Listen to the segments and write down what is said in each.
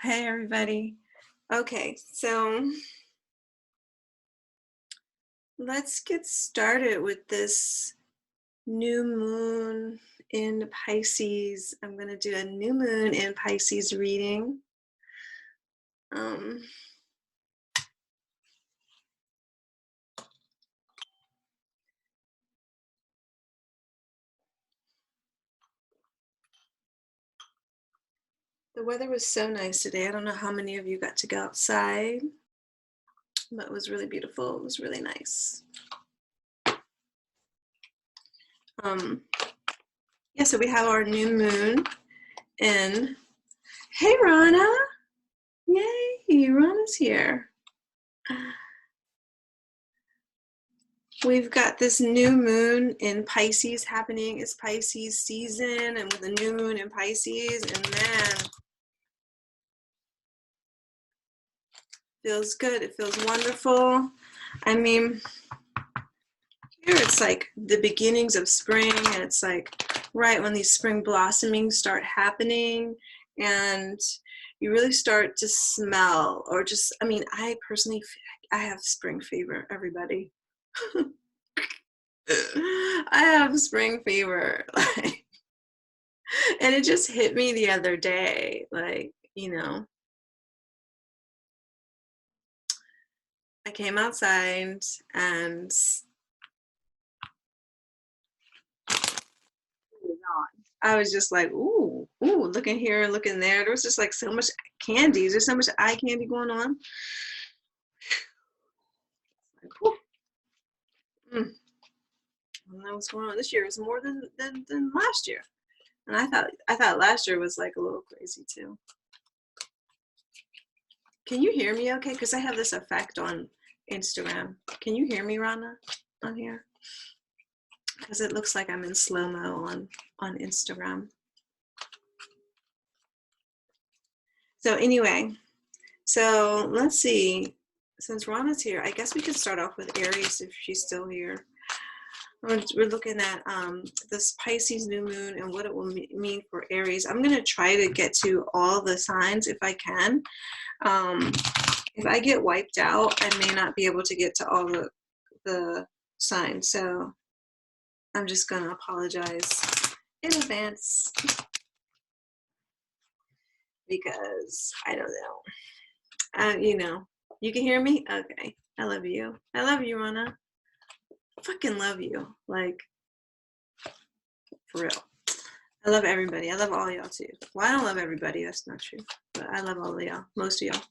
Hey, everybody. Okay, so let's get started with this new moon in Pisces. I'm going to do a new moon in Pisces reading. Um, the weather was so nice today. I don't know how many of you got to go outside, but it was really beautiful. It was really nice. Yeah, so we have our new moon in. Hey, Rana. Yay, Rana's here. We've got this new moon in Pisces happening. It's Pisces season, and with a new moon in Pisces, and man, feels good. It feels wonderful. I mean, here it's like the beginnings of spring, and it's like right when these spring blossomings start happening, and you really start to smell, or just, I mean, I personally, I have spring fever, everybody. I have spring fever, like, and it just hit me the other day, like, I came outside and I was just like, ooh, looking here, looking there. There was just like so much candy. There's so much eye candy going on. Like, I don't know what's going on this year. It's more than last year. And I thought last year was like a little crazy too. Can you hear me okay? Because I have this effect on Instagram. Can you hear me, Rana, on here? Because it looks like I'm in slow-mo on Instagram. So anyway, so let's see. Since Rana's here, I guess we could start off with Aries if she's still here. We're looking at this Pisces new moon and what it will mean for Aries. I'm going to try to get to all the signs if I can. If I get wiped out, I may not be able to get to all the signs. So I'm just going to apologize in advance because I don't know. You can hear me? Okay. I love you. I love you, Rana. Fucking love you. Like, for real. I love everybody. I love all y'all too. Well, I don't love everybody. That's not true. But I love all of y'all. Most of y'all.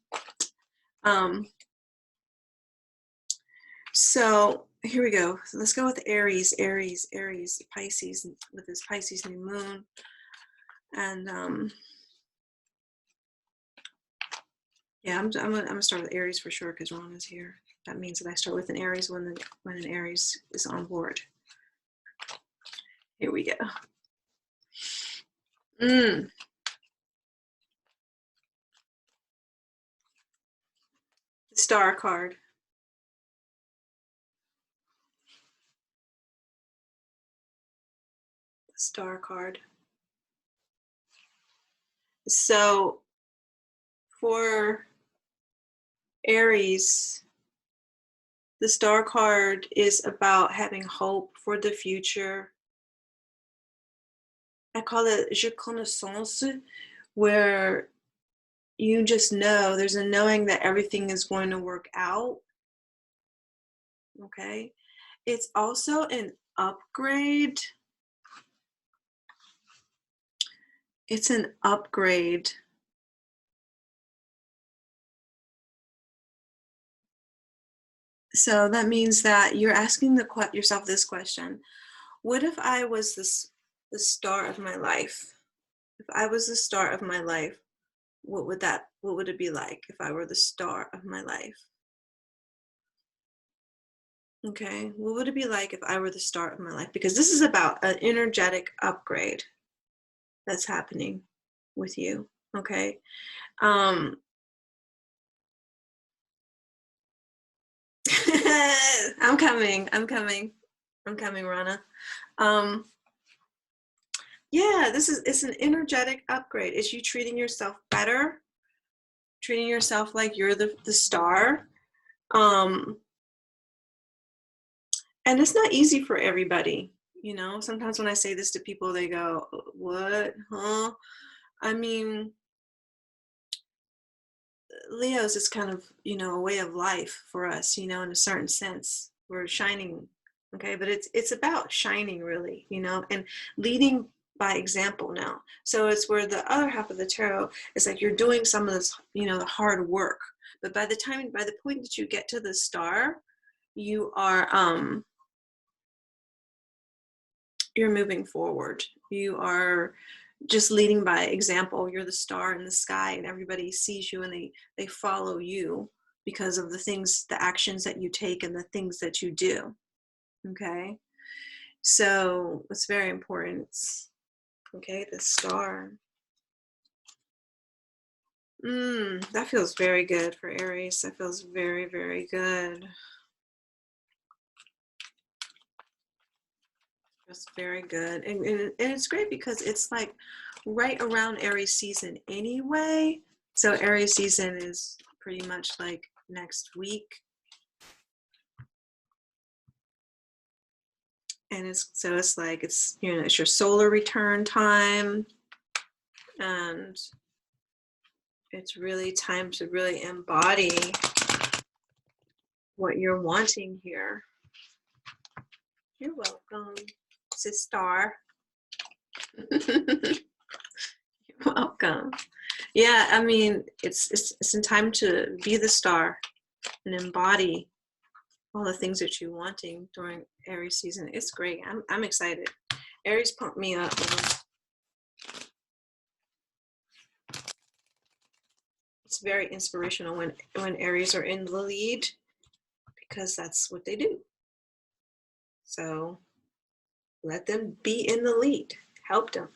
So here we go. So let's go with Aries, Pisces, with this Pisces new moon. And yeah, I'm gonna start with Aries for sure because Ron is here. That means that I start with an Aries when an Aries is on board. Here we go. The Star card. The Star card. So for Aries, the Star card is about having hope for the future. I call it je connaissance, where you just know, there's a knowing that everything is going to work out. Okay. It's also an upgrade. It's an upgrade. So that means that you're asking yourself this question: what if I was the star of my life? If I was the star of my life, what would it be like if I were the star of my life? Okay, what would it be like if I were the star of my life? Because this is about an energetic upgrade that's happening with you. Okay. I'm coming, Rana. Yeah, it's an energetic upgrade. It's you treating yourself better, treating yourself like you're the star. And it's not easy for everybody. You know, sometimes when I say this to people, they go, what? Huh? I mean, Leo's is kind of, you know, a way of life for us, you know, in a certain sense. We're shining, okay? But it's about shining, really, you know, and leading by example now. So it's where the other half of the tarot is like you're doing some of this, you know, the hard work. But by the point that you get to the star, you are you're moving forward. You are just leading by example. You're the star in the sky, and everybody sees you, and they follow you because of the things, the actions that you take and the things that you do. Okay, so it's very important. Okay, the star. That feels very good for Aries. That feels very, very good. That's very good. And it's great because it's like right around Aries season anyway. So Aries season is pretty much like next week. And it's like, it's, you know, it's your solar return time. And it's really time to really embody what you're wanting here. You're welcome, sister. You're welcome. Yeah, I mean, it's in time to be the star and embody all the things that you're wanting during Aries season. It's great. I'm excited. Aries pumped me up. It's very inspirational when Aries are in the lead, because that's what they do. So let them be in the lead. Help them.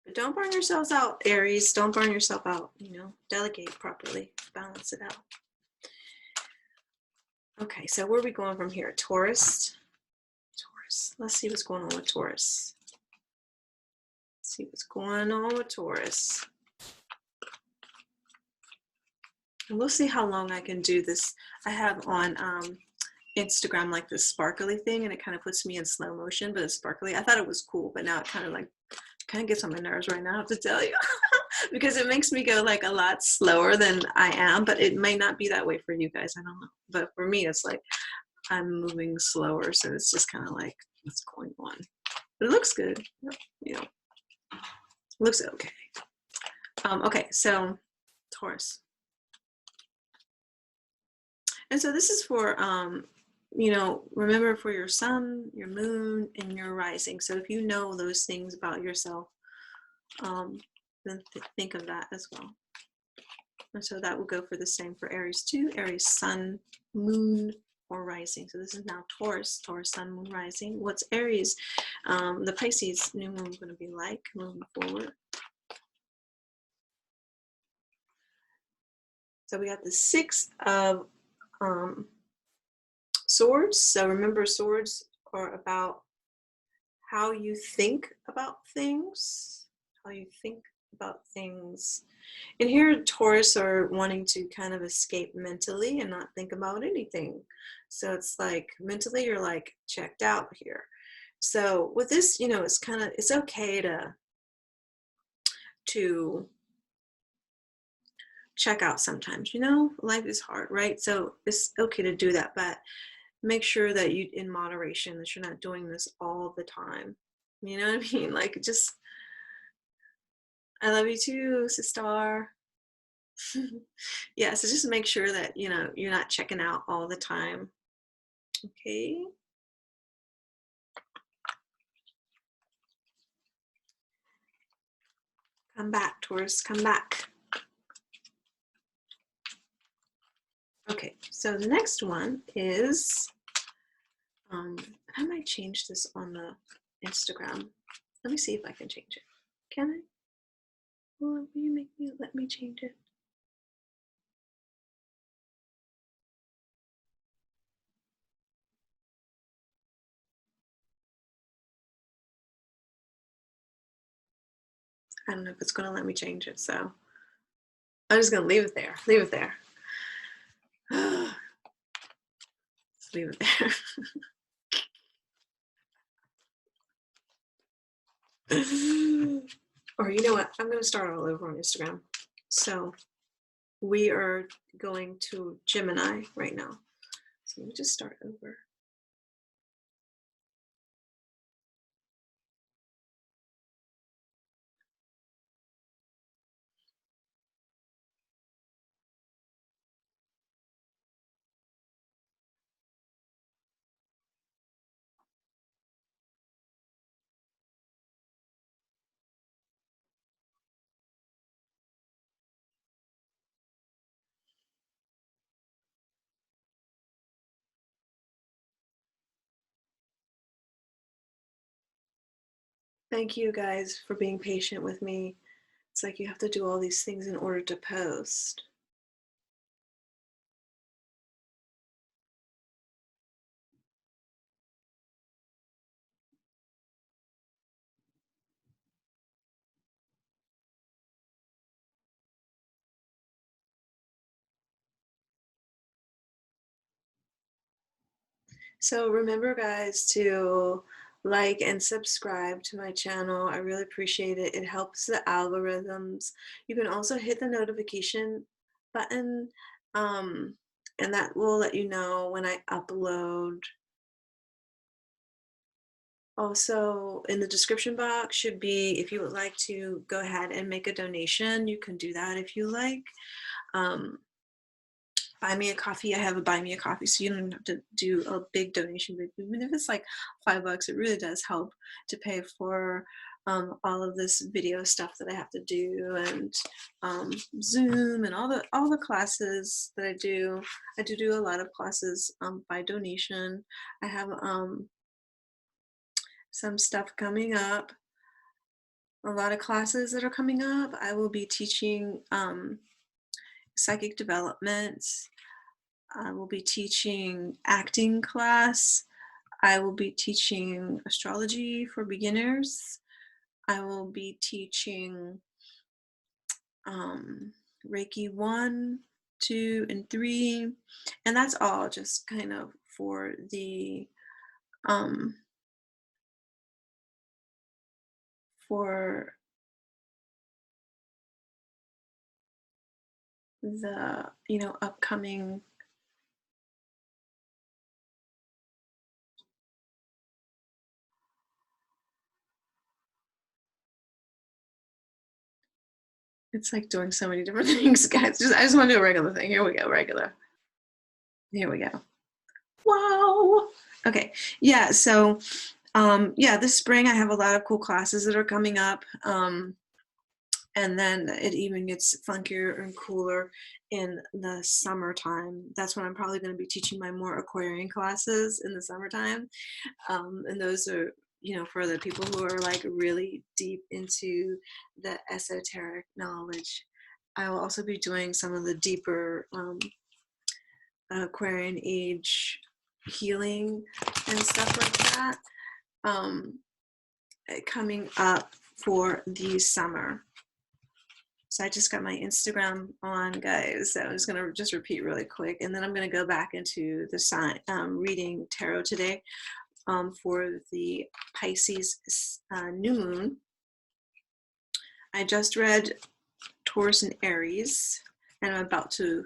But don't burn yourselves out, Aries. Don't burn yourself out. You know, delegate properly. Balance it out. Okay, so where are we going from here? Taurus. Taurus. Let's see what's going on with Taurus. Let's see what's going on with Taurus. And we'll see how long I can do this. I have on Instagram like this sparkly thing, and it kind of puts me in slow motion, but it's sparkly. I thought it was cool, but now it kind of gets on my nerves right now, I have to tell you. Because it makes me go like a lot slower than I am, but it may not be that way for you guys. I don't know. But for me, it's like I'm moving slower, so it's just kind of like, what's going on? But it looks good, you know. It looks okay. Okay, so Taurus. And so this is for, you know, remember, for your sun, your moon, and your rising. So if you know those things about yourself, then think of that as well. And so that will go for the same for Aries too. Aries, sun, moon, or rising. So this is now Taurus, Taurus, sun, moon, rising. What's Aries, the Pisces new moon going to be like moving forward? So we got the Six of Swords. So remember, swords are about how you think about things, how you think about things. And here Taurus are wanting to kind of escape mentally and not think about anything. So it's like mentally you're like checked out here. So with this, you know, it's okay to check out sometimes, you know, life is hard, right? So it's okay to do that, but make sure that you, in moderation, that you're not doing this all the time. You know what I mean? Like, just, I love you too, sister. Yeah, so just make sure that, you know, you're not checking out all the time. Okay. Come back, Taurus, come back. Okay, so the next one is, I might change this on the Instagram. Let me see if I can change it. Can I? Well, will you let me change it? I don't know if it's going to let me change it, so I'm just going to leave it there. Leave it there. Just leave it there. Or you know what? I'm going to start all over on Instagram. So we are going to Gemini right now. So let me just start over. Thank you guys for being patient with me. It's like you have to do all these things in order to post. So remember, guys, to like and subscribe to my channel. I really appreciate it. It helps the algorithms. You can also hit the notification button, and that will let you know when I upload. Also, in the description box should be, if you would like to go ahead and make a donation, you can do that if you like. Buy me a coffee. I have a buy me a coffee, so you don't have to do a big donation. But even if it's like $5, it really does help to pay for all of this video stuff that I have to do, and Zoom, and all the classes that I do. I do a lot of classes by donation. I have some stuff coming up. A lot of classes that are coming up. I will be teaching psychic development. I will be teaching acting class. I will be teaching astrology for beginners. I will be teaching Reiki 1, 2, and 3. And that's all just kind of for the upcoming it's like doing so many different things, guys. I just want to do a regular thing. Here we go, regular. Here we go. Wow. Okay. Yeah. So, yeah, this spring I have a lot of cool classes that are coming up. And then it even gets funkier and cooler in the summertime. That's when I'm probably going to be teaching my more Aquarian classes in the summertime. And those are, for the people who are like really deep into the esoteric knowledge. I will also be doing some of the deeper Aquarian age healing and stuff like that coming up for the summer. So I just got my Instagram on, guys. So I'm just going to just repeat really quick, and then I'm going to go back into the sign reading tarot today for the Pisces new moon. I just read Taurus and Aries, and I'm about to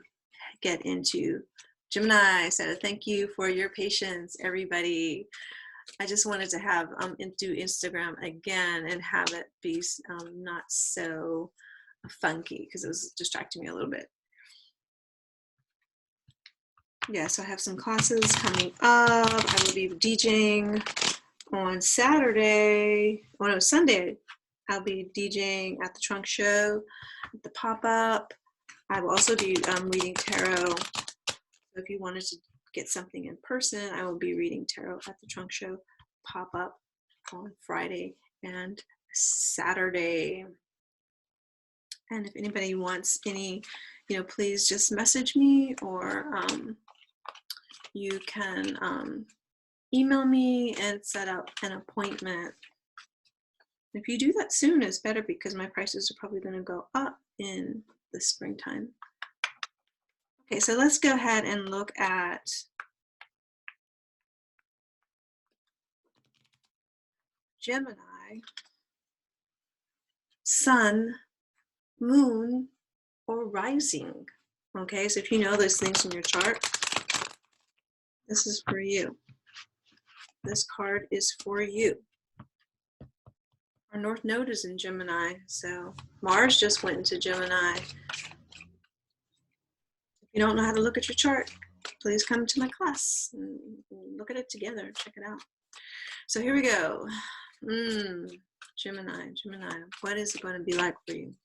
get into Gemini. So thank you for your patience, everybody. I just wanted to have do Instagram again and have it be not so funky because it was distracting me a little bit. Yeah, so I have some classes coming up. I will be DJing on Saturday. Oh no, Sunday. I'll be DJing at the Trunk Show, at the pop-up. I will also be reading tarot. So if you wanted to get something in person, I will be reading tarot at the Trunk Show pop-up on Friday and Saturday. And if anybody wants any, please just message me, or you can email me and set up an appointment. If you do that soon, it's better because my prices are probably going to go up in the springtime. Okay, so let's go ahead and look at Gemini, Sun, Moon, or Rising. Okay, so if you know those things in your chart, this is for you. This card is for you. Our North Node is in Gemini, so Mars just went into Gemini. If you don't know how to look at your chart, please come to my class and look at it together, check it out. So here we go. Gemini, what is it going to be like for you?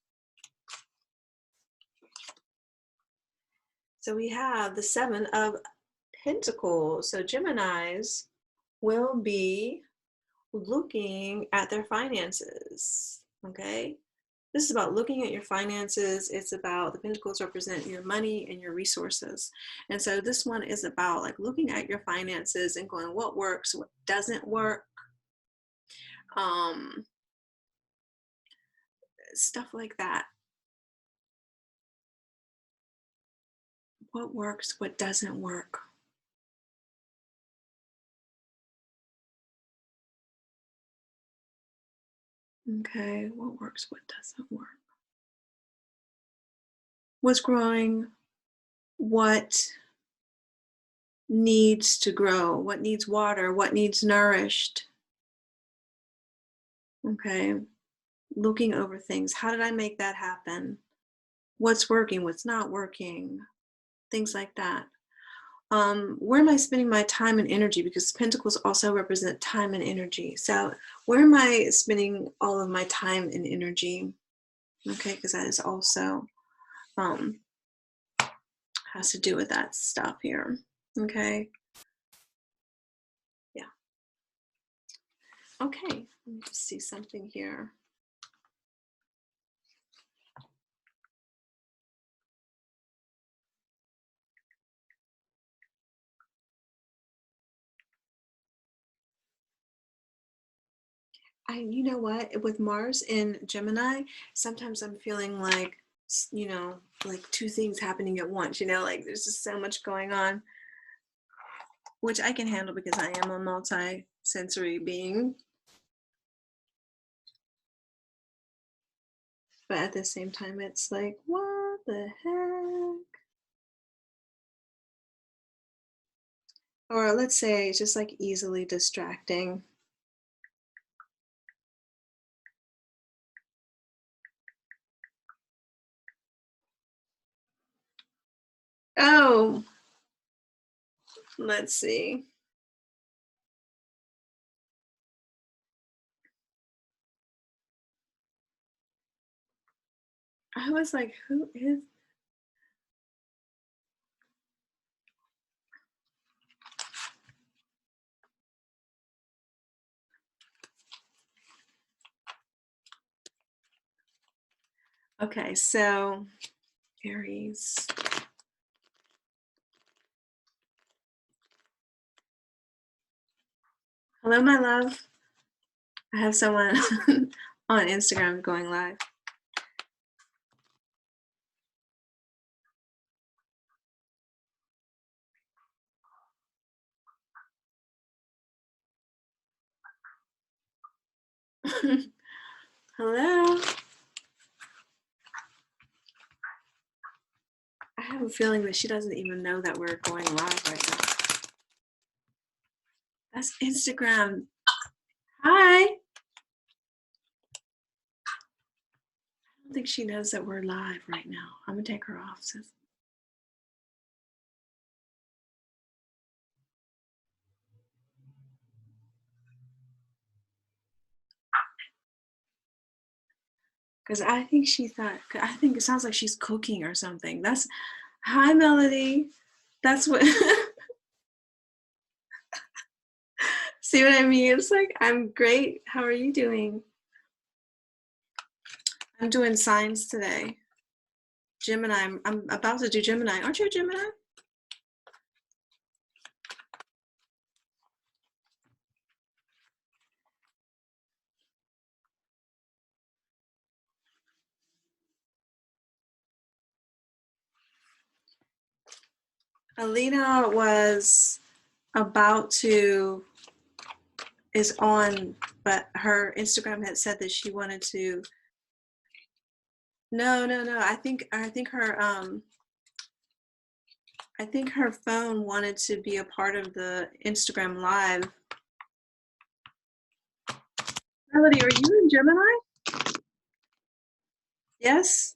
So we have the Seven of Pentacles. So Geminis will be looking at their finances, okay? This is about looking at your finances. It's about, the Pentacles represent your money and your resources. And so this one is about like looking at your finances and going, what works, what doesn't work, stuff like that. What works, what doesn't work. Okay, what works, what doesn't work. What's growing, what needs to grow, what needs water, what needs nourished. Okay, looking over things. How did I make that happen? What's working, what's not working, things like that. Where am I spending my time and energy? Because Pentacles also represent time and energy. So where am I spending all of my time and energy? Okay, because that is also has to do with that stuff here. Okay. Yeah. Okay, let me just see something here. You know what, with Mars in Gemini, sometimes I'm feeling like, you know, like two things happening at once, you know, like there's just so much going on, which I can handle because I am a multi-sensory being. But at the same time, it's like, what the heck? Or let's say it's just like easily distracting. Oh, let's see. I was like, who is? Okay, so Aries. Hello, my love. I have someone on Instagram going live. Hello. I have a feeling that she doesn't even know that we're going live right now. That's Instagram. Hi. I don't think she knows that we're live right now. I'm gonna take her off, sis. Because I think she thought, I think it sounds like she's cooking or something. That's, hi, Melody. That's what, see what I mean? It's like, I'm great. How are you doing? I'm doing signs today. Gemini, I'm about to do Gemini. Aren't you a Gemini? Alina was about to, is on, but her Instagram had said that she wanted to. No. I think her phone wanted to be a part of the Instagram live. Melody, are you in Gemini? Yes?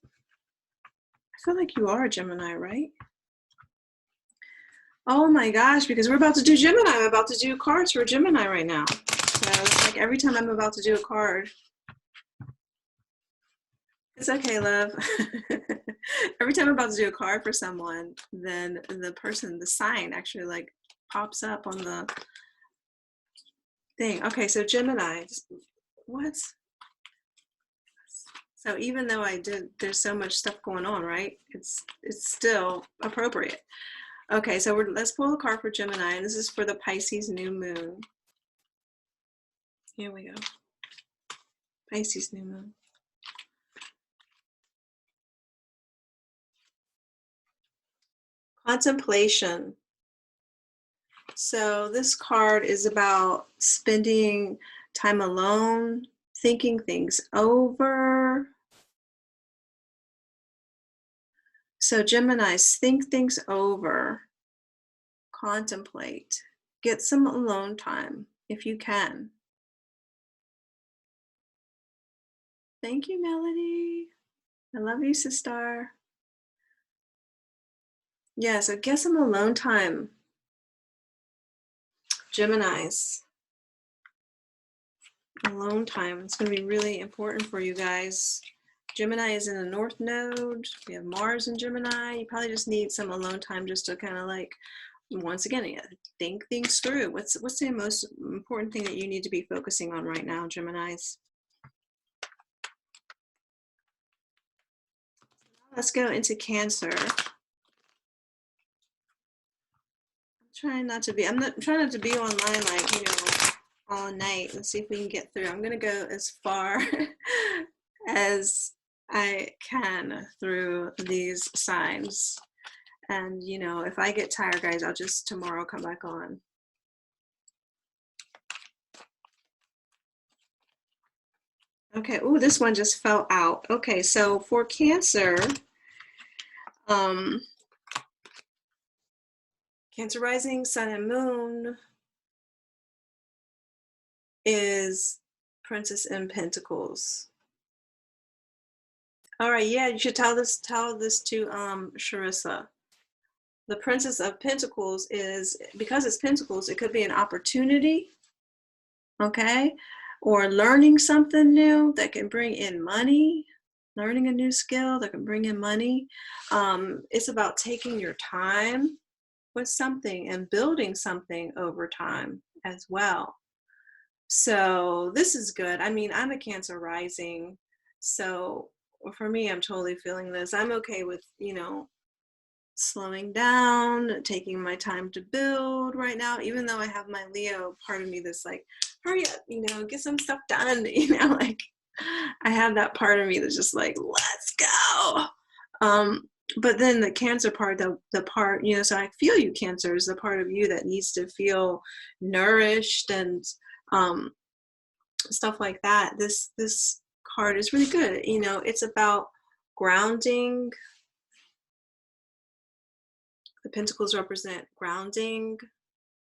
I feel like you are a Gemini, right? Oh my gosh, because we're about to do Gemini. I'm about to do cards for Gemini right now. So it's like every time I'm about to do a card. It's okay, love. Every time I'm about to do a card for someone, then the person, the sign actually like pops up on the thing. Okay, so Gemini. What? So even though there's so much stuff going on, right? It's still appropriate. Okay, so let's pull a card for Gemini, and this is for the Pisces new moon. Here we go. Pisces new moon. Contemplation. So this card is about spending time alone, thinking things over. So Geminis, think things over, contemplate, get some alone time if you can. Thank you, Melody. I love you, sister. Yeah, so get some alone time. Geminis. Alone time. It's going to be really important for you guys. Gemini is in the North Node. We have Mars in Gemini. You probably just need some alone time just to kind of like, once again, think things through. What's the most important thing that you need to be focusing on right now, Geminis? Let's go into Cancer. I'm not trying not to be online like, you know, all night. Let's see if we can get through. I'm gonna go as far as I can through these signs. And you know, if I get tired, guys, I'll just tomorrow come back on. Okay, oh, this one just fell out. Okay, so for Cancer, Cancer rising, sun and moon is Princess in Pentacles. All right, yeah, you should tell this to Sharissa. The Princess of Pentacles is, because it's Pentacles, it could be an opportunity, okay? Or learning something new that can bring in money, learning a new skill that can bring in money. It's about taking your time with something and building something over time as well. So this is good. I mean, I'm a Cancer rising, so for me, I'm totally feeling this. I'm okay with, you know, slowing down, taking my time to build right now, even though I have my Leo part of me that's like, hurry up, you know, get some stuff done, you know, like I have that part of me that's just like, let's go. But then the Cancer part, the part, you know, so I feel you, Cancer, is the part of you that needs to feel nourished and stuff like that. This card is really good. You know, it's about grounding. The pentacles represent grounding. I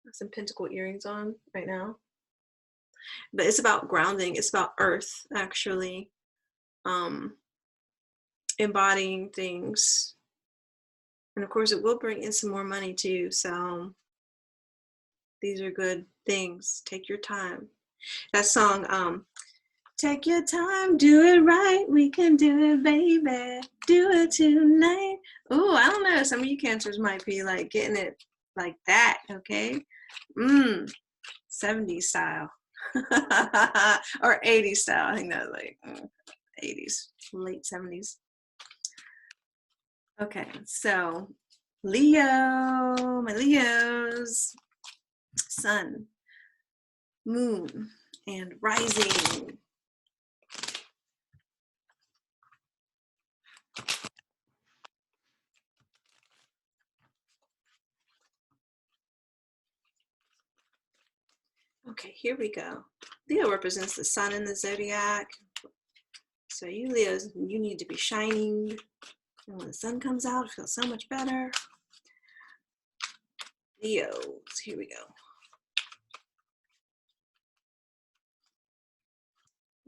have some pentacle earrings on right now. But it's about grounding. It's about earth, actually. Embodying things. And of course, it will bring in some more money too. So these are good things. Take your time. That song, take your time, do it right. We can do it, baby. Do it tonight. Oh, I don't know. Some of you Cancers might be like getting it like that, okay? 70s style. Or 80s style. I think that's like 80s, late 70s. Okay, so Leo, my Leos, sun, moon, and rising. Okay, here we go. Leo represents the sun in the zodiac. So you Leos, you need to be shining. And when the sun comes out, it feels so much better. Leos, here we go.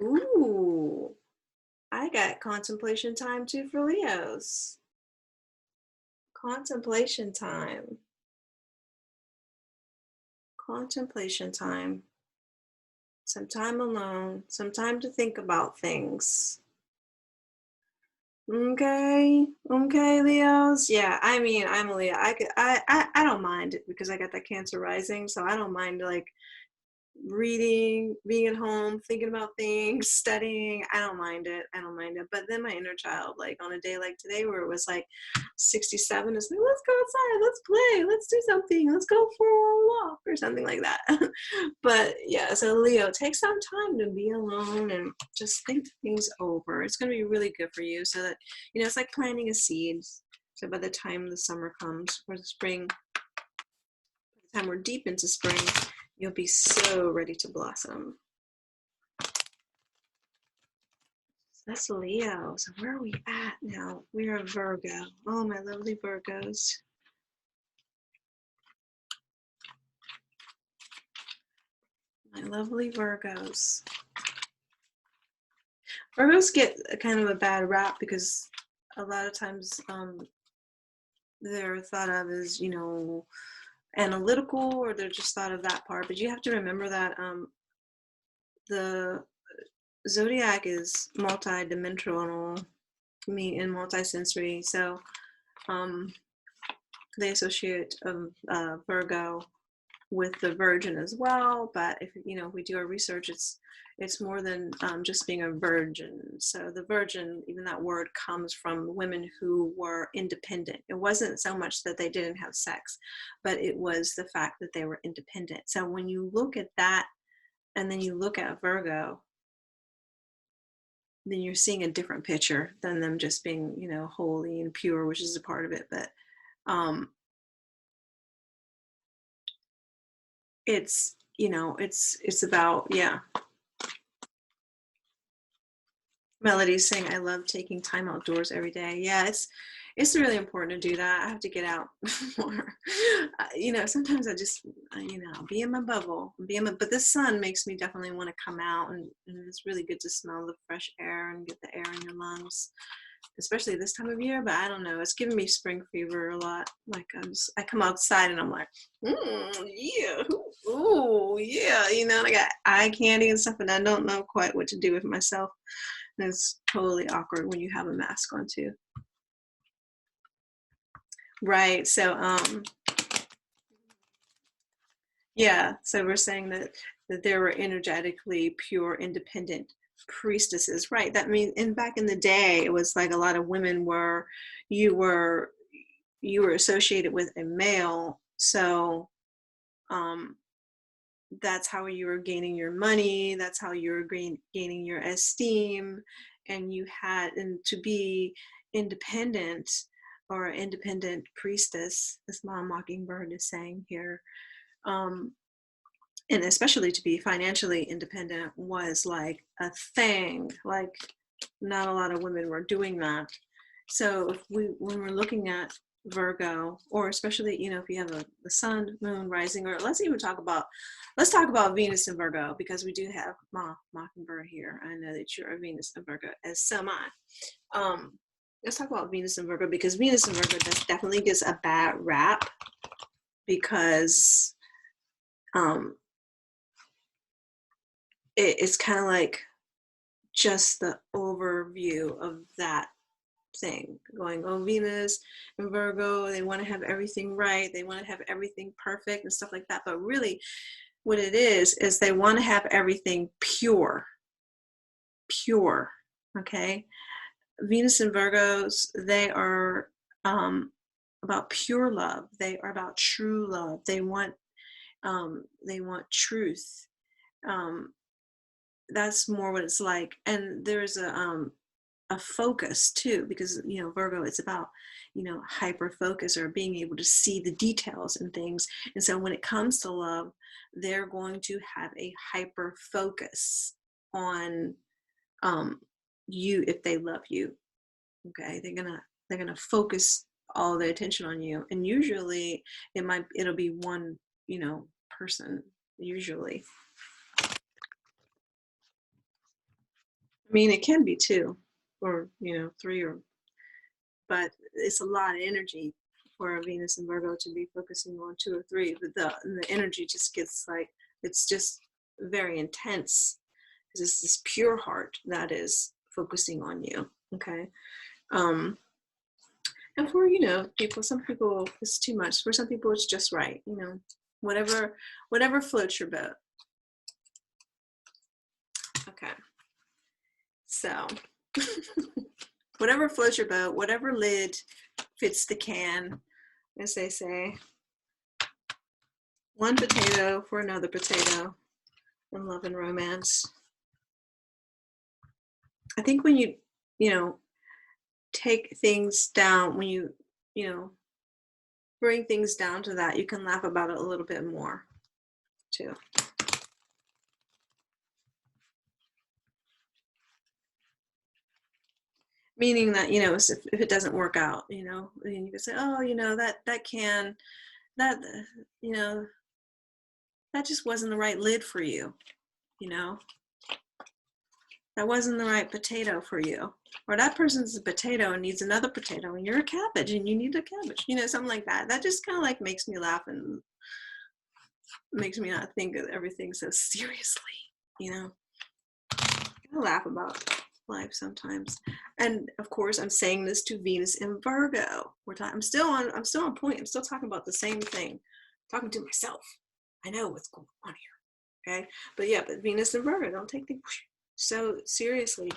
Ooh, I got contemplation time too for Leos. Contemplation time. Contemplation time. Some time alone, some time to think about things. Okay, Leos. Yeah, I mean, I'm a Leo. I don't mind it because I got that Cancer rising, so I don't mind like reading, being at home, thinking about things, studying. I don't mind it. I don't mind it. But then my inner child, like on a day like today where it was like 67, is like, let's go outside, let's play, let's do something, let's go for a walk or something like that. But yeah, so Leo, take some time to be alone and just think things over. It's going to be really good for you so that, you know, it's like planting a seed. So by the time the summer comes or the spring, by the time we're deep into spring, you'll be so ready to blossom. That's Leo. So where are we at now? We're a Virgo. Oh, my lovely Virgos. My lovely Virgos. Virgos get a kind of a bad rap because a lot of times they're thought of as, you know, analytical, or they're just thought of that part. But you have to remember that the zodiac is multi-dimensional, and multi-sensory. So they associate Virgo with the Virgin as well. But if you know, we do our research, it's more than just being a virgin. So the Virgin, even that word comes from women who were independent. It wasn't so much that they didn't have sex, but it was the fact that they were independent. So when you look at that, and then you look at Virgo, then you're seeing a different picture than them just being, you know, holy and pure, which is a part of it. But it's, you know, it's about, yeah. Melody's saying, I love taking time outdoors every day. Yeah, it's really important to do that. I have to get out more. You know, sometimes I just, you know, be in my bubble, but the sun makes me definitely want to come out, and it's really good to smell the fresh air and get the air in your lungs, especially this time of year. But I don't know, it's giving me spring fever a lot. Like I come outside and I'm like, yeah, ooh, yeah, you know, I got eye candy and stuff, and I don't know quite what to do with myself. And it's totally awkward when you have a mask on too. Right. So yeah, so we're saying that there were energetically pure, independent priestesses. Right. That means, and back in the day, it was like a lot of women were, you were associated with a male. So that's how you were gaining your money. That's how you were gaining your esteem. And you had, and to be independent, or independent priestess, as Mom Mockingbird is saying here, and especially to be financially independent was like a thing. Like not a lot of women were doing that. So if when we're looking at Virgo, or especially, you know, if you have the sun, moon, rising, or let's talk about Venus and Virgo, because we do have Mockingbird here. I know that you're a Venus and Virgo, as so am I. Let's talk about Venus and Virgo, because Venus and Virgo definitely gets a bad rap, because it's kind of like just the overview of that thing going, oh, Venus and Virgo, they want to have everything right, they want to have everything perfect and stuff like that. But really what it is they want to have everything pure. Okay, Venus and Virgos, they are about pure love. They are about true love. They want truth. That's more what it's like. And there's a a focus too, because, you know, Virgo, it's about, you know, hyper focus or being able to see the details and things. And so when it comes to love, they're going to have a hyper focus on you if they love you. Okay, they're gonna focus all their attention on you, and usually it'll be one, you know, person usually. I mean, it can be two or, you know, three, or, but it's a lot of energy for Venus and Virgo to be focusing on two or three. But the energy just gets like, it's just very intense because it's this pure heart that is focusing on you. Okay. And for, you know, some people it's too much. For some people it's just right. You know, whatever floats your boat. Okay. So whatever floats your boat, whatever lid fits the can, as they say. One potato for another potato in love and romance. I think when you know, take things down, when you know, bring things down to that, you can laugh about it a little bit more too. Meaning that, you know, if it doesn't work out, you know, and you can say, oh, you know, that you know, that just wasn't the right lid for you, you know, that wasn't the right potato for you, or that person's a potato and needs another potato, and you're a cabbage and you need a cabbage, you know, something like that. That just kind of like makes me laugh and makes me not think of everything so seriously, you know. I laugh about life sometimes. And of course, I'm saying this to Venus and Virgo. I'm still on point. I'm still talking about the same thing. I'm talking to myself. I know what's going on here. Okay. But yeah, but Venus and Virgo, don't take things so seriously.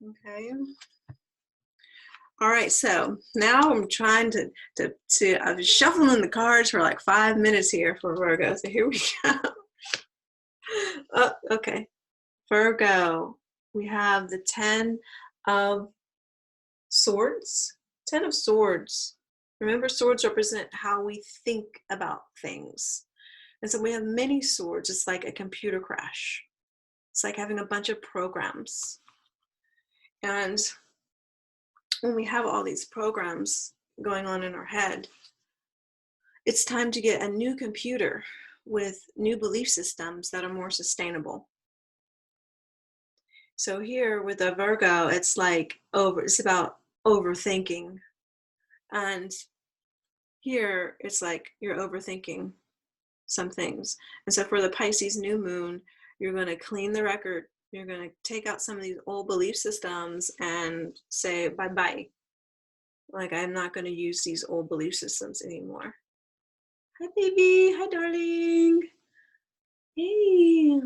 Okay. All right, so now I'm trying to I was shuffling the cards for like 5 minutes here for Virgo. So here we go. Oh, okay. Virgo, we have the 10 of Swords. 10 of Swords. Remember, swords represent how we think about things. And so we have many swords. It's like a computer crash. It's like having a bunch of programs. And when we have all these programs going on in our head, it's time to get a new computer with new belief systems that are more sustainable. So here with the Virgo, it's about overthinking. And here it's like you're overthinking some things. And so for the Pisces new moon, you're going to clean the record. You're going to take out some of these old belief systems and say bye-bye. Like, I'm not going to use these old belief systems anymore. Hi, baby. Hi, darling. Hey.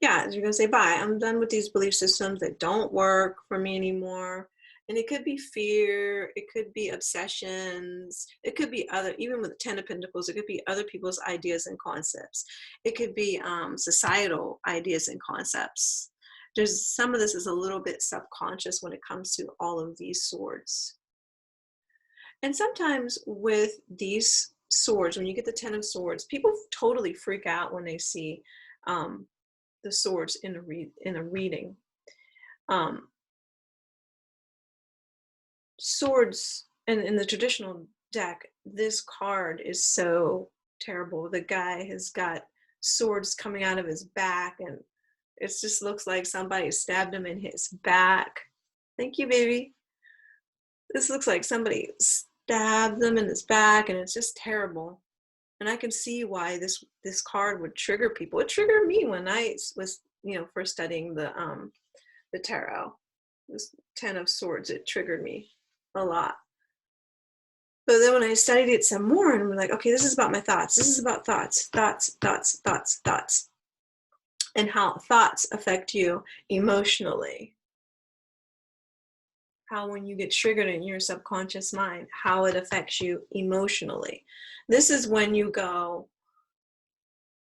Yeah, you're going to say bye. I'm done with these belief systems that don't work for me anymore. And it could be fear, it could be obsessions, it could be other, even with the 10 of Pentacles, it could be other people's ideas and concepts. It could be societal ideas and concepts. There's some of this is a little bit subconscious when it comes to all of these swords. And sometimes with these swords, when you get the 10 of Swords, people totally freak out when they see the swords in a reading. Swords, and in the traditional deck, this card is so terrible. The guy has got swords coming out of his back, and it just looks like somebody stabbed him in his back. Thank you, baby. This looks like somebody stabbed them in his back, and it's just terrible. And I can see why this card would trigger people. It triggered me when I was, you know, first studying the tarot. This 10 of Swords, it triggered me a lot. But then when I studied it some more, and I'm like, okay, this is about my thoughts. This is about thoughts, and how thoughts affect you emotionally. How when you get triggered in your subconscious mind, how it affects you emotionally. This is when you go,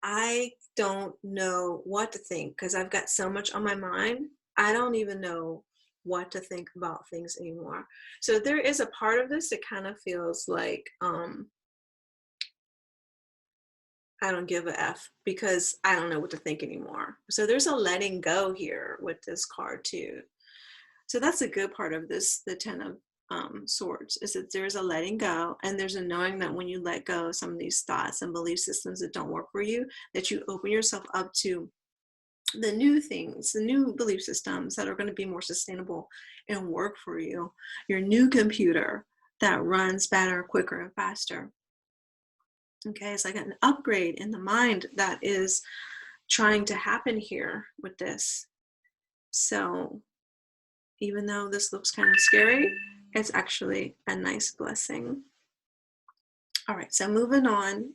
I don't know what to think because I've got so much on my mind. I don't even know what to think about things anymore. So there is a part of this that kind of feels like I don't give a F because I don't know what to think anymore. So there's a letting go here with this card too. So that's a good part of this, the Ten of Swords, is that there's a letting go, and there's a knowing that when you let go of some of these thoughts and belief systems that don't work for you, that you open yourself up to the new things, the new belief systems that are going to be more sustainable and work for you. Your new computer that runs better, quicker, and faster. Okay, it's like an upgrade in the mind that is trying to happen here with this. So even though this looks kind of scary, it's actually a nice blessing. All right, so moving on.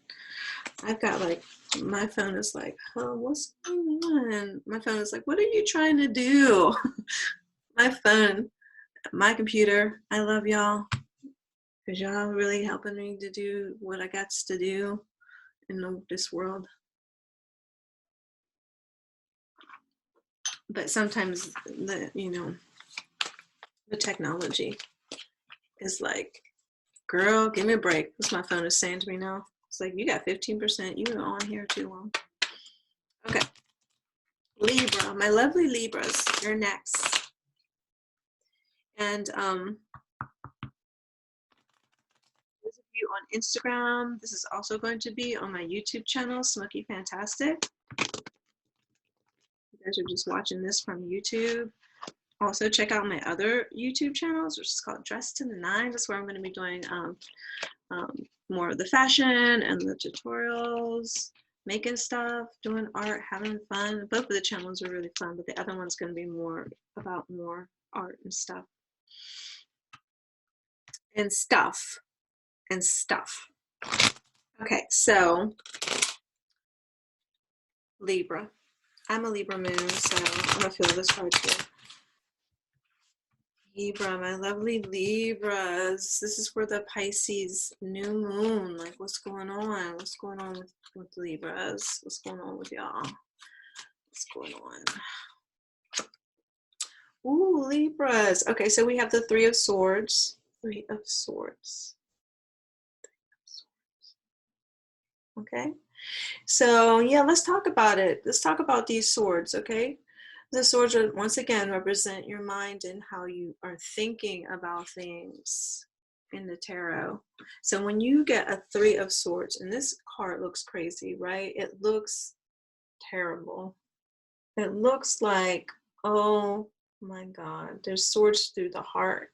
I've got like, my phone is like, oh, what's going on? My phone is like, what are you trying to do? My phone, my computer, I love y'all. Because y'all really helping me to do what I got to do in this world. But sometimes the technology is like, girl, give me a break. That's my phone is saying to me now. It's like, you got 15%. You were on here too long. Okay. Libra, my lovely Libras, you're next. And those of you on Instagram, this is also going to be on my YouTube channel, Smoky Fantastic. You guys are just watching this from YouTube. Also check out my other YouTube channels, which is called Dressed to the Nine. That's where I'm going to be doing more of the fashion and the tutorials, making stuff, doing art, having fun. Both of the channels are really fun, but the other one's going to be more about more art and stuff. And stuff. And stuff. Okay, so Libra. I'm a Libra moon, so I'm going to feel this card too. Libra, my lovely Libras. This is for the Pisces new moon. Like, what's going on? What's going on with Libras? What's going on with y'all? What's going on? Ooh, Libras. Okay, so we have the Three of Swords. Three of Swords. Okay. So, yeah, let's talk about it. Let's talk about these swords, okay? The swords are, once again, represent your mind and how you are thinking about things in the tarot. So when you get a Three of Swords, and this card looks crazy, right? It looks terrible. It looks like, oh my God, there's swords through the heart.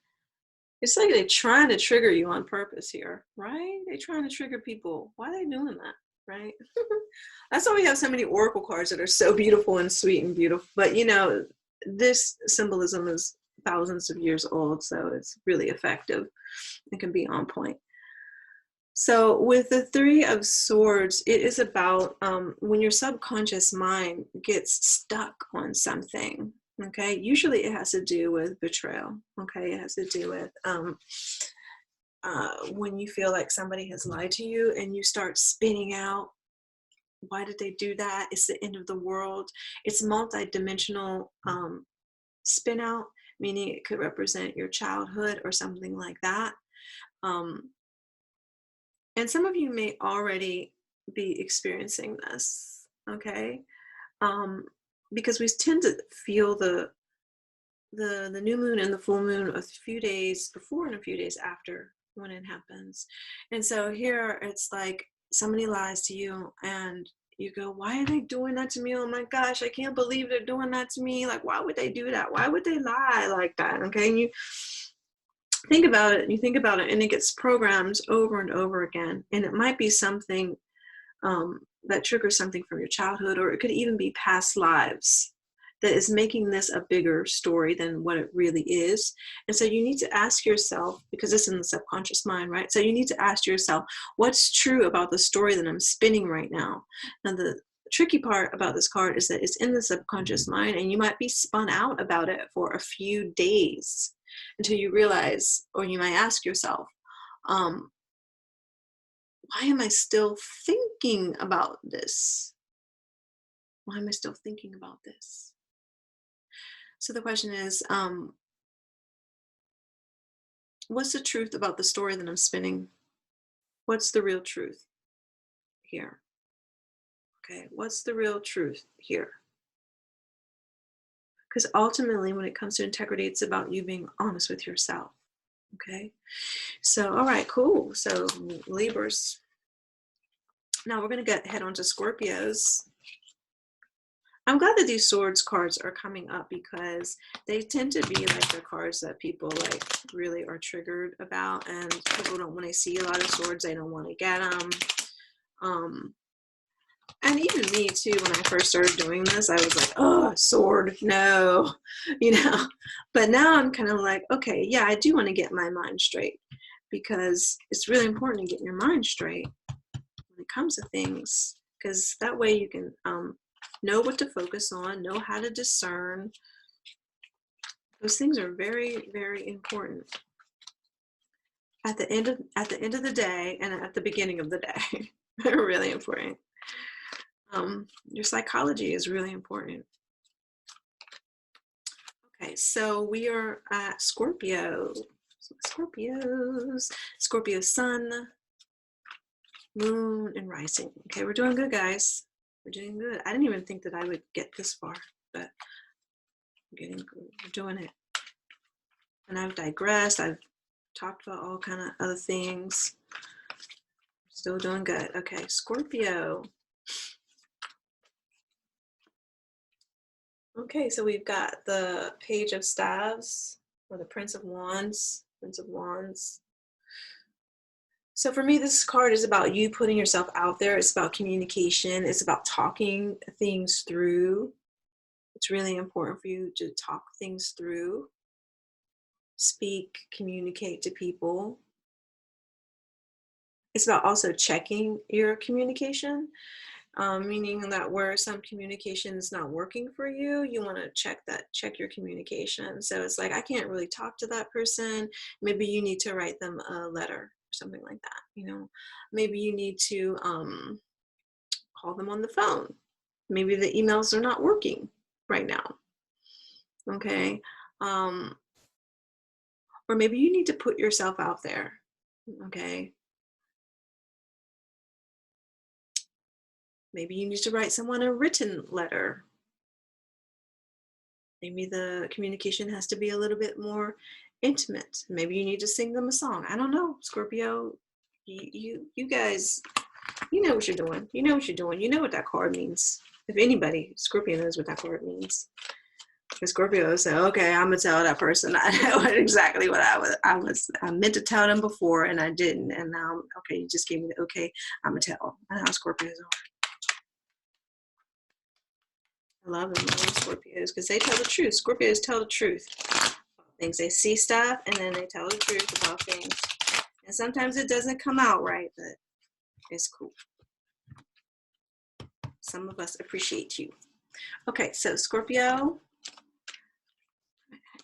It's like they're trying to trigger you on purpose here, right? They're trying to trigger people. Why are they doing that? Right? That's why we have so many oracle cards that are so beautiful and sweet and beautiful. But this symbolism is thousands of years old, so it's really effective. It can be on point. So with the Three of Swords, it is about when your subconscious mind gets stuck on something. Okay, usually it has to do with betrayal. Okay, it has to do with when you feel like somebody has lied to you and you start spinning out, why did they do that? It's the end of the world. It's multi-dimensional spin out, meaning it could represent your childhood or something like that. And some of you may already be experiencing this, okay? Because we tend to feel the new moon and the full moon a few days before and a few days after when it happens. And so here it's like somebody lies to you and you go, why are they doing that to me? Oh my gosh, I can't believe they're doing that to me. Like, why would they do that? Why would they lie like that? Okay, and you think about it, and it gets programmed over and over again. And it might be something that triggers something from your childhood, or it could even be past lives that is making this a bigger story than what it really is. And so you need to ask yourself, because it's in the subconscious mind, right? So you need to ask yourself, what's true about the story that I'm spinning right now? Now, the tricky part about this card is that it's in the subconscious mind, and you might be spun out about it for a few days until you realize, or you might ask yourself, why am I still thinking about this? Why am I still thinking about this? So the question is, what's the truth about the story that I'm spinning? What's the real truth here? Okay, what's the real truth here? Because ultimately, when it comes to integrity, it's about you being honest with yourself. Okay, so all right, cool. So Libras. Now we're going to head on to Scorpios. I'm glad that these swords cards are coming up because they tend to be like the cards that people like really are triggered about, and people don't, when they see a lot of swords, they don't want to get them. And even me too, when I first started doing this, I was like, oh, sword, no, you know. But now I'm kind of like, okay, yeah, I do want to get my mind straight, because it's really important to get your mind straight when it comes to things, because that way you can know what to focus on, know how to discern. Those things are very, very important at the end of the day and at the beginning of the day. They're really important. Your psychology is really important. Okay, so we are at Scorpio. Scorpio sun, moon, and rising. Okay, we're doing good, guys. We're doing good. I didn't even think that I would get this far, but we're doing it. And I've digressed. I've talked about all kind of other things. Still doing good. Okay, Scorpio. Okay, so we've got the Page of Staves, or the Prince of Wands. So for me, this card is about you putting yourself out there. It's about communication. It's about talking things through. It's really important for you to talk things through. Speak, communicate to people. It's about also checking your communication. Meaning that where some communication is not working for you, you want to check your communication. So it's like, I can't really talk to that person. Maybe you need to write them a letter or something like that. You know, maybe you need to call them on the phone. Maybe the emails are not working right now. Okay. Or maybe you need to put yourself out there. Okay. Maybe you need to write someone a written letter. Maybe the communication has to be a little bit more intimate. Maybe you need to sing them a song. I don't know, Scorpio. You guys, you know what you're doing. You know what you're doing. You know what that card means. If anybody, Scorpio knows what that card means. Because Scorpio say, okay, I'm gonna tell that person. I know exactly what I meant to tell them before, and I didn't. And now, okay, you just gave me the okay. I'm gonna tell. I know how Scorpios are. I love them, Scorpios, because they tell the truth. Scorpios tell the truth about things. They see stuff and then they tell the truth about things. And sometimes it doesn't come out right, but it's cool. Some of us appreciate you. Okay, so Scorpio.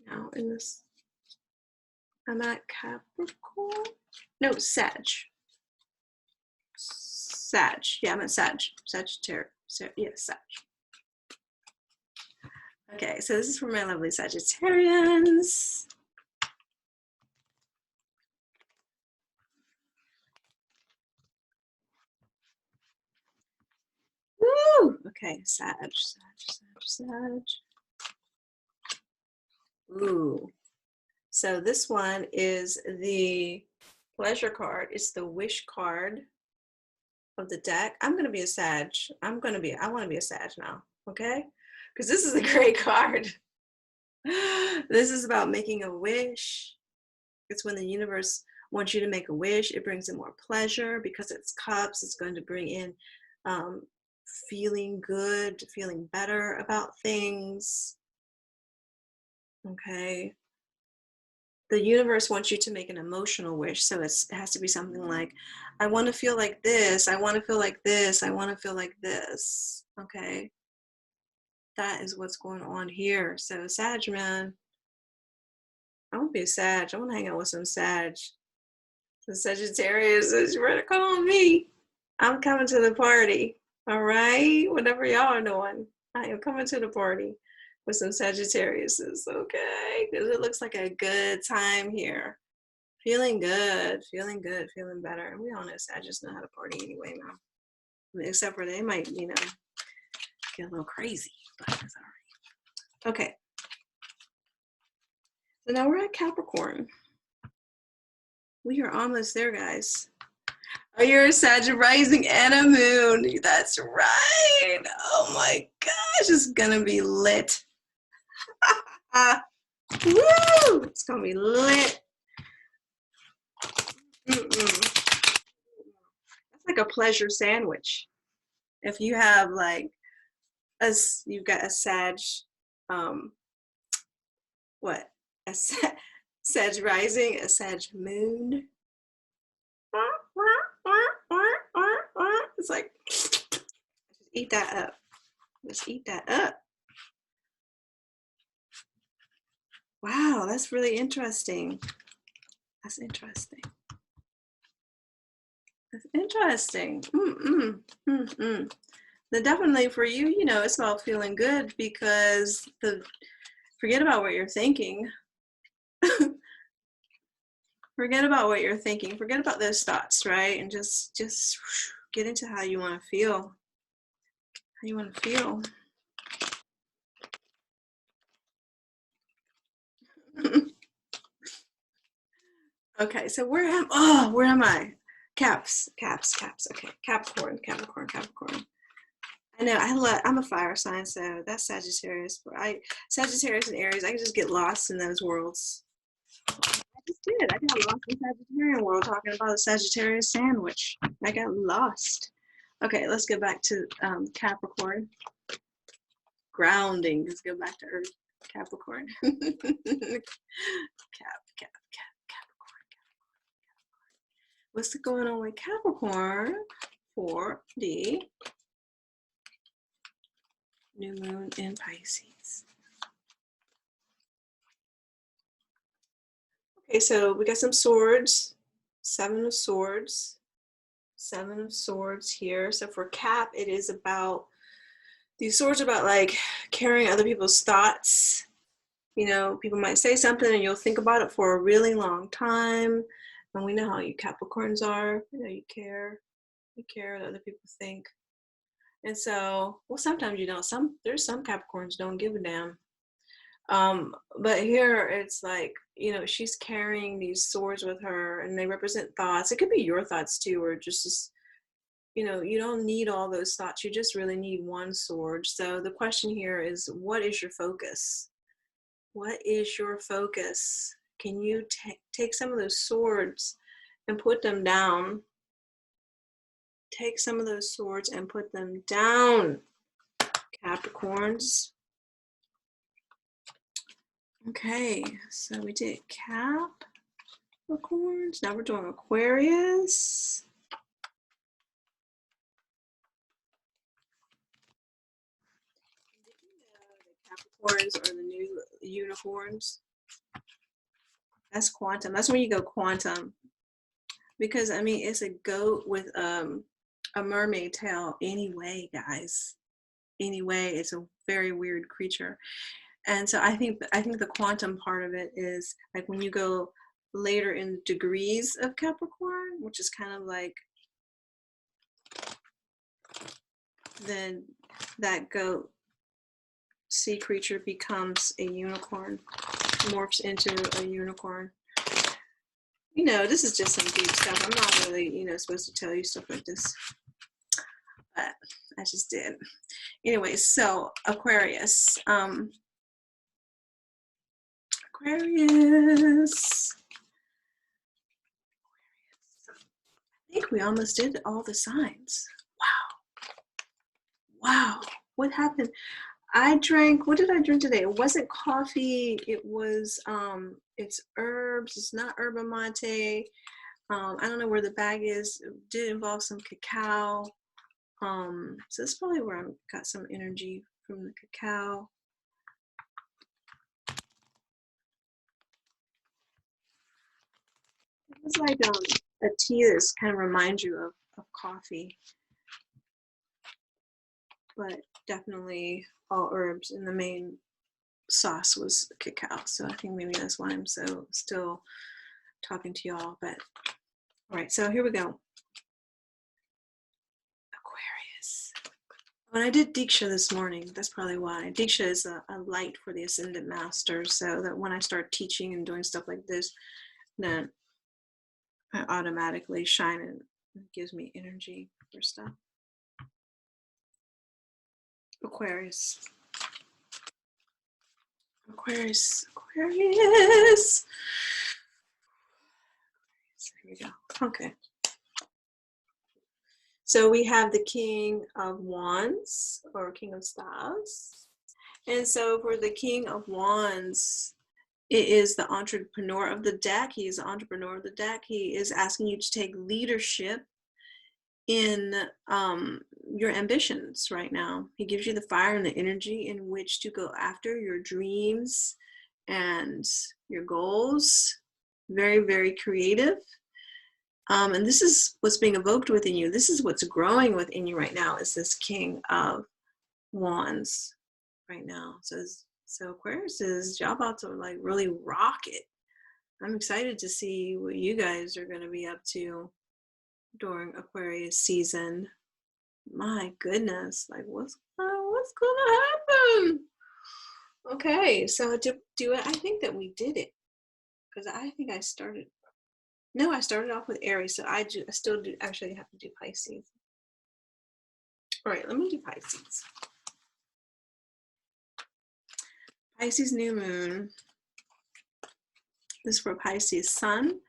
Now in this, I'm at Capricorn. No, Sag. Yeah, I'm at Sag. Sagittarius. Yeah, Sag. Okay, so this is for my lovely Sagittarians. Woo! Okay, Sag. Ooh. So this one is the pleasure card. It's the wish card of the deck. I'm going to be a Sag. I want to be a Sag now, okay? Because this is a great card. This is about making a wish. It's when the universe wants you to make a wish. It brings in more pleasure because it's cups. It's going to bring in feeling good, feeling better about things. Okay. The universe wants you to make an emotional wish. So it has to be something like, I want to feel like this. I want to feel like this. I want to feel like this. Okay. That is what's going on here. So Sag, man, I want to be a Sag. I want to hang out with some Sag. The Sagittarius is ready to call me. I'm coming to the party. All right. Whatever y'all are doing. I am coming to the party with some Sagittariuses, okay? Because it looks like a good time here. Feeling good, feeling good, feeling better. And we all know Sagittarius know how to party anyway now. I mean, except for they might, you know, get a little crazy, but that's all right. Okay. So now we're at Capricorn. We are almost there, guys. Oh, you're a Sagittarius rising and a moon. That's right. Oh my gosh, it's gonna be lit. Woo! It's gonna be lit. That's like a pleasure sandwich. If you have like you've got a Sag, what? A Sag rising, a Sag moon. It's like, just eat that up. Just eat that up. Wow, that's really interesting. That's interesting. That's interesting. Then definitely for you, you know, it's about feeling good because forget about what you're thinking. Forget about what you're thinking. Forget about those thoughts, right? And just get into how you want to feel. How you want to feel. Okay, so where am I? Caps. Okay, Capricorn. I know I'm a fire sign, so that's Sagittarius. But Sagittarius and Aries, I can just get lost in those worlds. I just did. I got lost in the Sagittarian world talking about a Sagittarius sandwich. I got lost. Okay, let's go back to Capricorn. Grounding. Let's go back to Earth. Capricorn. Capricorn. What's going on with Capricorn for the new moon in Pisces? Okay, so we got some swords, 7 of swords, 7 of swords here. So for Cap, it is about, these swords are about like carrying other people's thoughts. You know, people might say something and you'll think about it for a really long time. And we know how you Capricorns are. You know, you care what other people think. And so, well, sometimes you don't. There's some Capricorns don't give a damn. But here it's like, you know, she's carrying these swords with her and they represent thoughts. It could be your thoughts too, or just, you know, you don't need all those thoughts. You just really need one sword. So the question here is, what is your focus? What is your focus? Can you take some of those swords and put them down? Take some of those swords and put them down, Capricorns. Okay, so we did Capricorns. Now we're doing Aquarius. Did you know that Capricorns are the new unicorns? That's quantum. That's when you go quantum. Because, I mean, it's a goat with a mermaid tail anyway, guys. Anyway, it's a very weird creature. And so I think the quantum part of it is like when you go later in degrees of Capricorn, which is kind of like, then that goat sea creature becomes a unicorn, morphs into a unicorn. You know, this is just some deep stuff. I'm not really, you know, supposed to tell you stuff like this, but I just did. Anyway, so Aquarius. Aquarius. I think we almost did all the signs. Wow. What happened? I drank, what did I drink today? It wasn't coffee. It was, it's herbs. It's not yerba mate. I don't know where the bag is. It did involve some cacao. So that's probably where I got some energy from the cacao. It's like a tea that kind of reminds you of coffee. But definitely all herbs, and the main sauce was cacao. So I think maybe that's why I'm so still talking to y'all. But all right, so here we go. Aquarius. When I did Diksha this morning, that's probably why. Diksha is a light for the Ascendant Master, so that when I start teaching and doing stuff like this, then I automatically shine and it gives me energy for stuff. Aquarius. Aquarius. Aquarius. Here we go. Okay. So we have the King of Wands, or King of Staves. And so for the King of Wands, it is the entrepreneur of the deck. He is the entrepreneur of the deck. He is asking you to take leadership in your ambitions right now. He gives you the fire and the energy in which to go after your dreams and your goals. Very, very creative. And this is what's being evoked within you. This is what's growing within you right now, is this King of Wands right now. So Aquarius is y'all about to like really rock it. I'm excited to see what you guys are going to be up to during Aquarius season. My goodness, like what's gonna happen? Okay, so do it. I think that we did it, because I think I started. No, I started off with Aries, so I still do actually have to do Pisces. All right, let me do Pisces. Pisces new moon. This is for Pisces sun,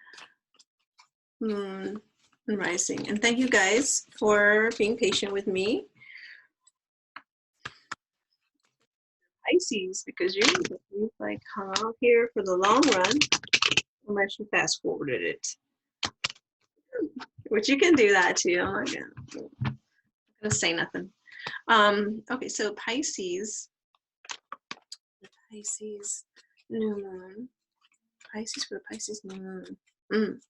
moon, and rising. And thank you guys for being patient with me. Pisces, because you're like hung out here for the long run, unless you fast forwarded it. Which you can do that too. I'm not gonna say nothing. Okay, so Pisces new moon. Pisces for Pisces new moon.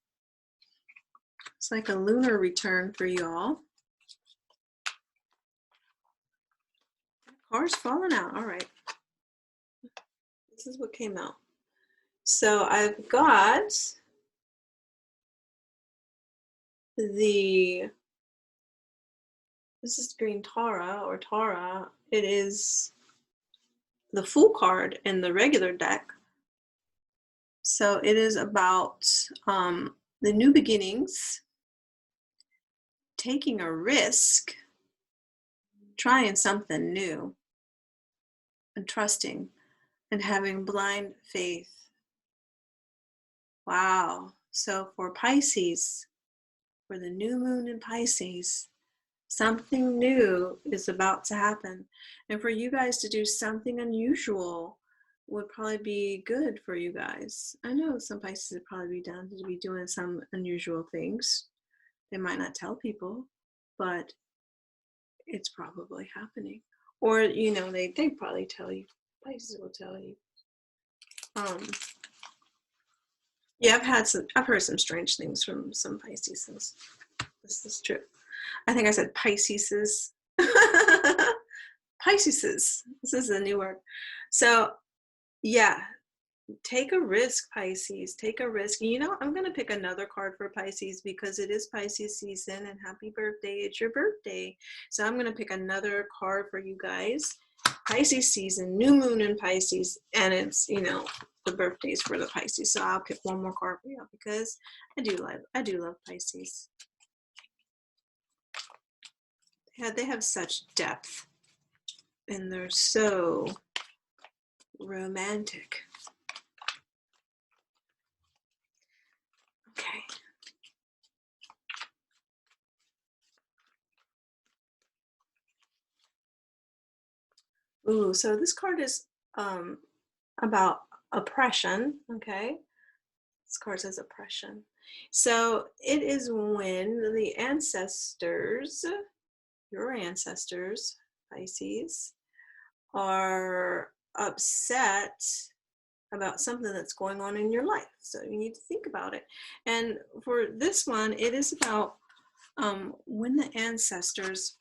It's like a lunar return for y'all. Car's falling out. All right. This is what came out. So I've got this is green Tara or Tara. It is the Fool card in the regular deck. So it is about the new beginnings, taking a risk, trying something new, and trusting, and having blind faith. Wow. So for Pisces, for the new moon in Pisces, something new is about to happen. And for you guys to do something unusual would probably be good for you guys. I know some Pisces would probably be down to be doing some unusual things. They might not tell people, but it's probably happening. Or, you know, they probably tell you. Pisces will tell you. Yeah, I've heard some strange things from some Pisces. This is true. I think I said Pisces. Pisces. This is a new word. So yeah, take a risk, Pisces. Take a risk. You know, I'm going to pick another card for Pisces because it is Pisces season, and happy birthday. It's your birthday. So I'm going to pick another card for you guys. Pisces season, new moon in Pisces, and it's, you know, the birthdays for the Pisces. So I'll pick one more card for you because I do love Pisces. Yeah, they have such depth, and they're so romantic. Okay. Ooh, so this card is about oppression. Okay. This card says oppression. So it is when the ancestors, your ancestors, Pisces, are upset about something that's going on in your life. So you need to think about it. And for this one, it is about when the ancestors,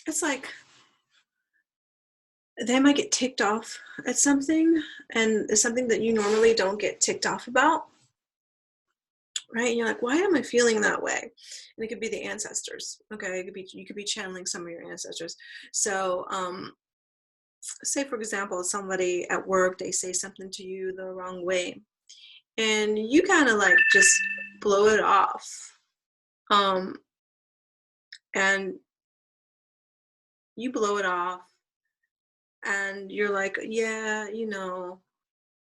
it's like they might get ticked off at something, and it's something that you normally don't get ticked off about, right? And you're like, why am I feeling that way? And it could be the ancestors. Okay, it could be, you could be channeling some of your ancestors. So say for example, somebody at work, they say something to you the wrong way, and you kind of like just blow it off, and you blow it off, and you're like, yeah,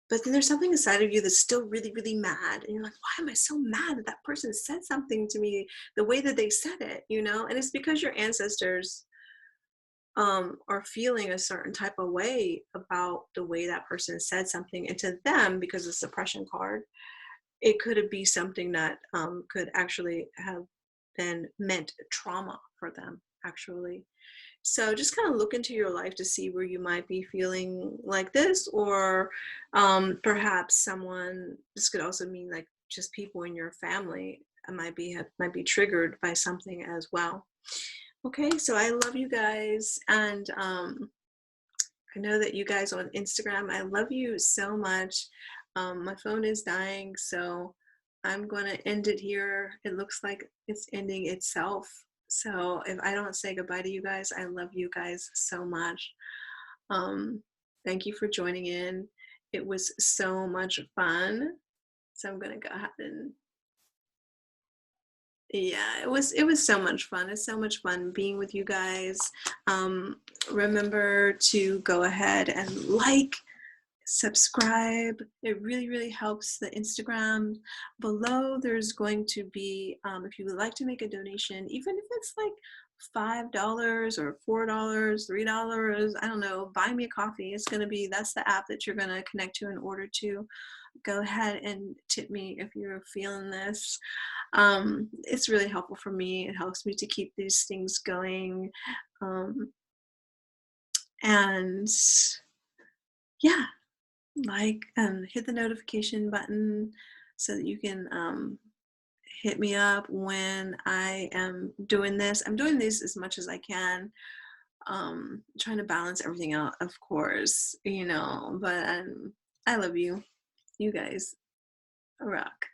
but then there's something inside of you that's still really, really mad. And you're like, why am I so mad that that person said something to me the way that they said it? And it's because your ancestors are feeling a certain type of way about the way that person said something. And to them, because it's a suppression card, it could be something that could actually have been meant trauma for them, actually. So just kind of look into your life to see where you might be feeling like this, or perhaps someone, this could also mean like just people in your family might be triggered by something as well. Okay, so I love you guys, and I know that you guys on Instagram, I love you so much. My phone is dying, so I'm going to end it here. It looks like it's ending itself. So if I don't say goodbye to you guys, I love you guys so much. Thank you for joining in. It was so much fun. So I'm going to go ahead and yeah, it was so much fun. It's so much fun being with you guys. Remember to go ahead and subscribe. It really, really helps the Instagram. Below there's going to be, if you would like to make a donation, even if it's like $5 or $4, $3, I don't know, buy me a coffee. That's the app that you're going to connect to in order to go ahead and tip me if you're feeling this. It's really helpful for me. It helps me to keep these things going. And yeah, hit the notification button so that you can hit me up when I am doing this. I'm doing this as much as I can, trying to balance everything out, of course, but I love you. You guys rock.